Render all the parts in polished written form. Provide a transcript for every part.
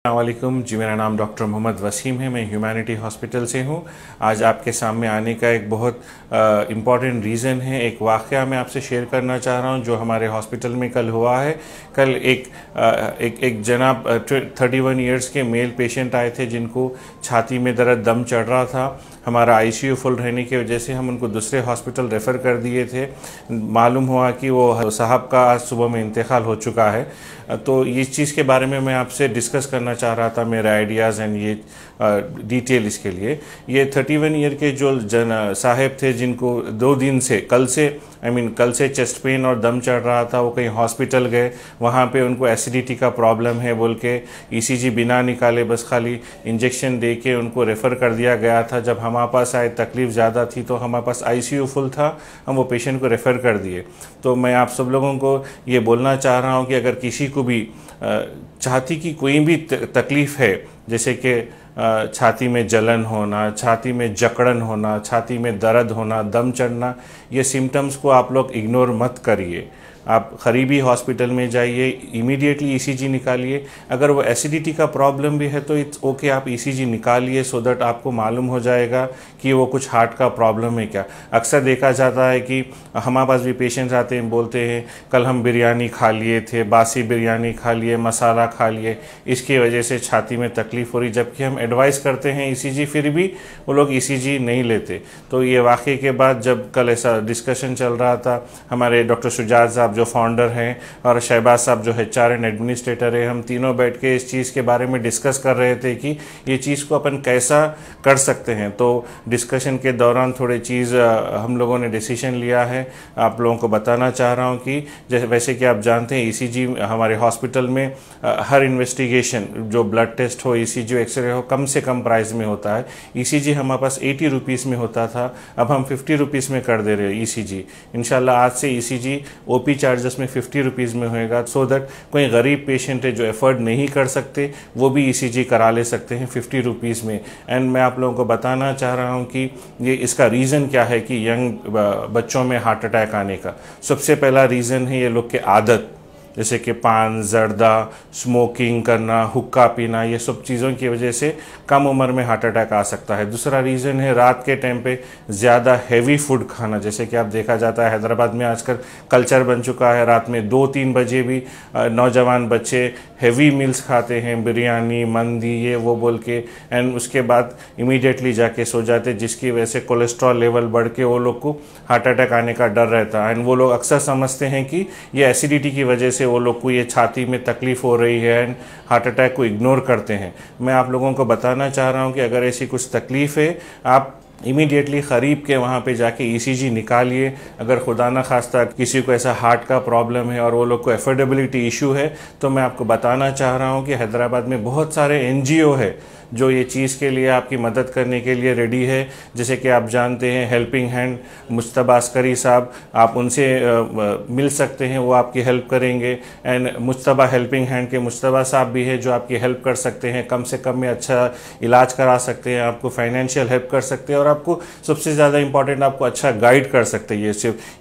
अस्सलामुअलैकुम जी, मेरा नाम डॉक्टर मोहम्मद वसीम है। मैं ह्यूमैनिटी हॉस्पिटल से हूँ। आज आपके सामने आने का एक बहुत इम्पॉर्टेंट रीज़न है। एक वाक़या मैं आपसे शेयर करना चाह रहा हूँ जो हमारे हॉस्पिटल में कल हुआ है। कल एक जनाब 31 इयर्स के मेल पेशेंट आए थे जिनको छाती में दर्द, दम चढ़ रहा था। हमारा आईसीयू फुल रहने की वजह से हम उनको दूसरे हॉस्पिटल रेफ़र कर दिए थे। मालूम हुआ कि वो साहब का आज सुबह में इंतकाल हो चुका है। तो इस चीज़ के बारे में मैं आपसे डिस्कस करना चाह रहा था, मेरे आइडियाज़ एंड ये डिटेल इसके लिए। ये 31 ईयर के जो साहब थे जिनको 2 दिन से कल से चेस्ट पेन और दम चढ़ रहा था, वो कहीं हॉस्पिटल गए, वहाँ पे उनको एसिडिटी का प्रॉब्लम है बोल के ईसीजी बिना निकाले बस खाली इंजेक्शन दे के उनको रेफ़र कर दिया गया था। जब हमारे पास आए तकलीफ़ ज़्यादा थी तो हमारे पास आईसीयू फुल था, हम वो पेशेंट को रेफ़र कर दिए। तो मैं आप सब लोगों को ये बोलना चाह रहा हूँ कि अगर किसी को भी छाती की कोई भी तकलीफ़ है, जैसे कि छाती में जलन होना, छाती में जकड़न होना, छाती में दर्द होना, दम चढ़ना, ये सिम्टम्स को आप लोग इग्नोर मत करिए। आप करीबी हॉस्पिटल में जाइए, इमीडिएटली ईसीजी निकालिए। अगर वो एसिडिटी का प्रॉब्लम भी है तो इट्स ओके, आप ईसीजी निकालिए सो दैट आपको मालूम हो जाएगा कि वो कुछ हार्ट का प्रॉब्लम है क्या। अक्सर देखा जाता है कि हमारे पास भी पेशेंट्स आते हैं, बोलते हैं कल हम बिरयानी खा लिए थे, बासी बिरयानी खा लिए, मसाला खा लिए, इसकी वजह से छाती में तकलीफ़ हो रही। जबकि हम एडवाइस करते हैं ईसीजी, फिर भी वो लोग ईसीजी नहीं लेते। तो ये वाक़े के बाद जब कल ऐसा डिस्कशन चल रहा था, हमारे डॉक्टर शुजात साहब जो फाउंडर हैं और शहबाज साहब जो एचआर एंड एडमिनिस्ट्रेटर है, हम तीनों बैठ के इस चीज़ के बारे में डिस्कस कर रहे थे कि ये चीज़ को अपन कैसा कर सकते हैं। तो डिस्कशन के दौरान थोड़ी चीज़ हम लोगों ने डिसीजन लिया है, आप लोगों को बताना चाह रहा हूँ कि जैसे वैसे कि आप जानते हैं ईसीजी हमारे हॉस्पिटल में हर इन्वेस्टिगेशन, जो ब्लड टेस्ट हो, ईसीजी एक्सरे हो, कम से कम प्राइस में होता है। ईसीजी हमारे पास 80 रुपीज़ में होता था, अब हम 50 रुपीज़ में कर दे रहे हैं ईसीजी। इंशाल्लाह आज से ईसीजी ओपी चार्जेस में 50 रुपीज़ में होएगा, सो दैट कोई गरीब पेशेंट है जो एफर्ड नहीं कर सकते वो भी ईसीजी करा ले सकते हैं 50 रुपीज़ में। एंड मैं आप लोगों को बताना चाह रहा हूँ कि ये इसका रीज़न क्या है कि यंग बच्चों में हार्ट अटैक आने का। सबसे पहला रीज़न है ये लोग के आदत, जैसे कि पान, जर्दा, स्मोकिंग करना, हुक्का पीना, ये सब चीज़ों की वजह से कम उम्र में हार्ट अटैक आ सकता है। दूसरा रीज़न है रात के टाइम पे ज़्यादा हैवी फूड खाना, जैसे कि आप देखा जाता है हैदराबाद में आजकल कल्चर बन चुका है, रात में 2-3 बजे भी नौजवान बच्चे हैवी मील्स खाते हैं, बिरयानी, मंदी, ये वो बोल के, एंड उसके बाद इमीडिएटली जाके सो जाते, जिसकी वजह से कोलेस्ट्रॉल लेवल बढ़ के वो लोग को हार्ट अटैक आने का डर रहता है। एंड वो लोग अक्सर समझते हैं कि ये एसिडिटी की वजह से वो लोग को ये छाती में तकलीफ़ हो रही है एंड हार्ट अटैक को इग्नोर करते हैं। मैं आप लोगों को बताना चाह रहा हूँ कि अगर ऐसी कुछ तकलीफ़ है, आप इमीडिएटली करीब के वहाँ पे जाके ईसीजी निकालिए। अगर खुदा न खास्ता किसी को ऐसा हार्ट का प्रॉब्लम है और वो लोग को एफोर्डेबिलिटी इशू है, तो मैं आपको बताना चाह रहा हूँ कि हैदराबाद में बहुत सारे एनजीओ है जो ये चीज़ के लिए आपकी मदद करने के लिए रेडी है। जैसे कि आप जानते हैं हेल्पिंग हैंड मुश्तबा अस्करी साहब, आप उनसे मिल सकते हैं, वो आपकी हेल्प करेंगे। एंड मुश्तबा हेल्पिंग हैंड के मुश्तबा साहब भी है जो आपकी हेल्प कर सकते हैं, कम से कम में अच्छा इलाज करा सकते हैं, आपको फाइनेंशियल हेल्प कर सकते हैं और आपको सबसे ज़्यादा इंपॉर्टेंट आपको अच्छा गाइड कर सकते हैं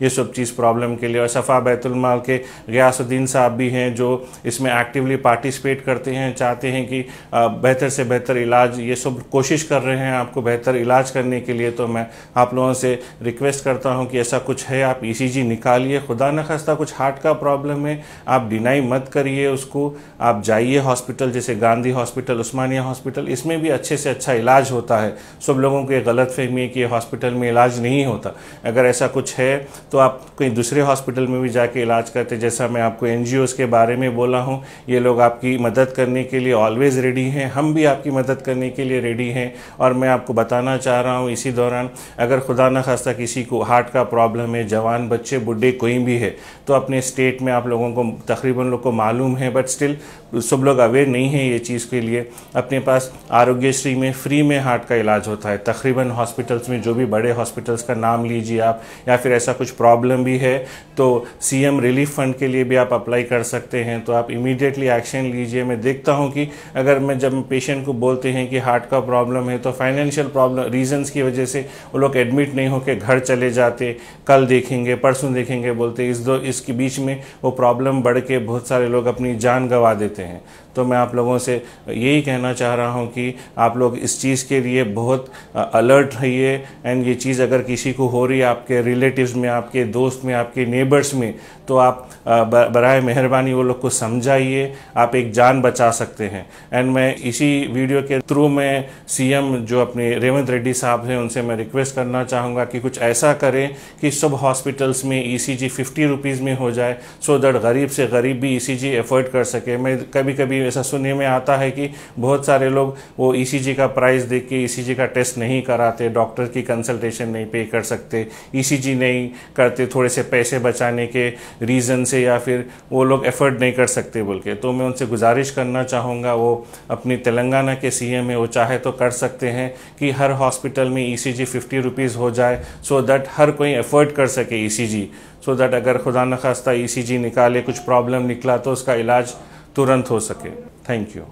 ये सब चीज़ प्रॉब्लम के लिए। और सफ़ा बैतुल माल के गियासुद्दीन साहब भी हैं जो इसमें एक्टिवली पार्टिसिपेट करते हैं, चाहते हैं कि बेहतर से बेहतर इलाज, ये सब कोशिश कर रहे हैं आपको बेहतर इलाज करने के लिए। तो मैं आप लोगों से रिक्वेस्ट करता हूं कि ऐसा कुछ है आप ईसीजी निकालिए। खुदा न खास्ता कुछ हार्ट का प्रॉब्लम है, आप डिनाई मत करिए उसको, आप जाइए हॉस्पिटल, जैसे गांधी हॉस्पिटल, उस्मानिया हॉस्पिटल, इसमें भी अच्छे से अच्छा इलाज होता है। सब लोगों को ये गलतफहमी है कि हॉस्पिटल में इलाज नहीं होता। अगर ऐसा कुछ है तो आप कहीं दूसरे हॉस्पिटल में भी जाके इलाज करते। जैसा मैं आपको एनजीओज़ के बारे में बोला हूँ, ये लोग आपकी मदद करने के लिए ऑलवेज़ रेडी हैं, हम भी आपकी मदद करने के लिए रेडी हैं। और मैं आपको बताना चाह रहा हूँ इसी दौरान, अगर खुदा न खास्ता किसी को हार्ट का प्रॉब्लम है, जवान बच्चे बुढ़े कोई भी है, तो अपने स्टेट में आप लोगों को तकरीबन लोग को मालूम है, बट स्टिल सब लोग अवेयर नहीं है ये चीज़ के लिए। अपने पास आरोग्यश्री में फ्री में हार्ट का इलाज होता है तकरीबन हॉस्पिटल्स में, जो भी बड़े हॉस्पिटल्स का नाम लीजिए आप, या फिर ऐसा कुछ प्रॉब्लम भी है तो सीएम रिलीफ फंड के लिए भी आप अप्लाई कर सकते हैं। तो आप इमीडिएटली एक्शन लीजिए। मैं देखता हूँ कि अगर मैं जब पेशेंट को बोलते हैं कि हार्ट का प्रॉब्लम है तो फाइनेंशियल प्रॉब्लम रीजंस की वजह से वो लोग एडमिट नहीं होकर घर चले जाते, कल देखेंगे, परसों देखेंगे बोलते, इसके बीच में वो प्रॉब्लम बढ़ के बहुत सारे लोग अपनी जान गंवा देते हैं। तो मैं आप लोगों से यही कहना चाह रहा हूँ कि आप लोग इस चीज़ के लिए बहुत अलर्ट रहिए। एंड ये चीज़ अगर किसी को हो रही है, आपके रिलेटिव्स में, आपके दोस्त में, आपके नेबर्स में, तो आप बराए मेहरबानी वो लोग को समझाइए, आप एक जान बचा सकते हैं। एंड मैं इसी वीडियो के थ्रू में सीएम जो अपने रेवंत रेड्डी साहब हैं उनसे मैं रिक्वेस्ट करना चाहूँगा कि कुछ ऐसा करें कि सब हॉस्पिटल्स में ईसीजी 50 रुपीज़ में हो जाए, सो दैट गरीब से गरीब भी ईसीजी अफोर्ड कर सके। मैं कभी कभी ऐसा सुनने में आता है कि बहुत सारे लोग वो ईसीजी का प्राइस देख के ईसीजी का टेस्ट नहीं कराते, डॉक्टर की कंसल्टेशन नहीं पे कर सकते, ईसीजी नहीं करते थोड़े से पैसे बचाने के रीज़न से, या फिर वो लोग एफर्ट नहीं कर सकते बोल के। तो मैं उनसे गुजारिश करना चाहूँगा, वो अपनी तेलंगाना के सीएम है, वो चाहे तो कर सकते हैं कि हर हॉस्पिटल में ईसीजी 50 रुपीज़ हो जाए, सो दैट हर कोई एफर्ट कर सके ईसीजी, सो दैट अगर खुदा न खास्ता ईसीजी निकाले, कुछ प्रॉब्लम निकला तो उसका इलाज तुरंत हो सके। Thank you.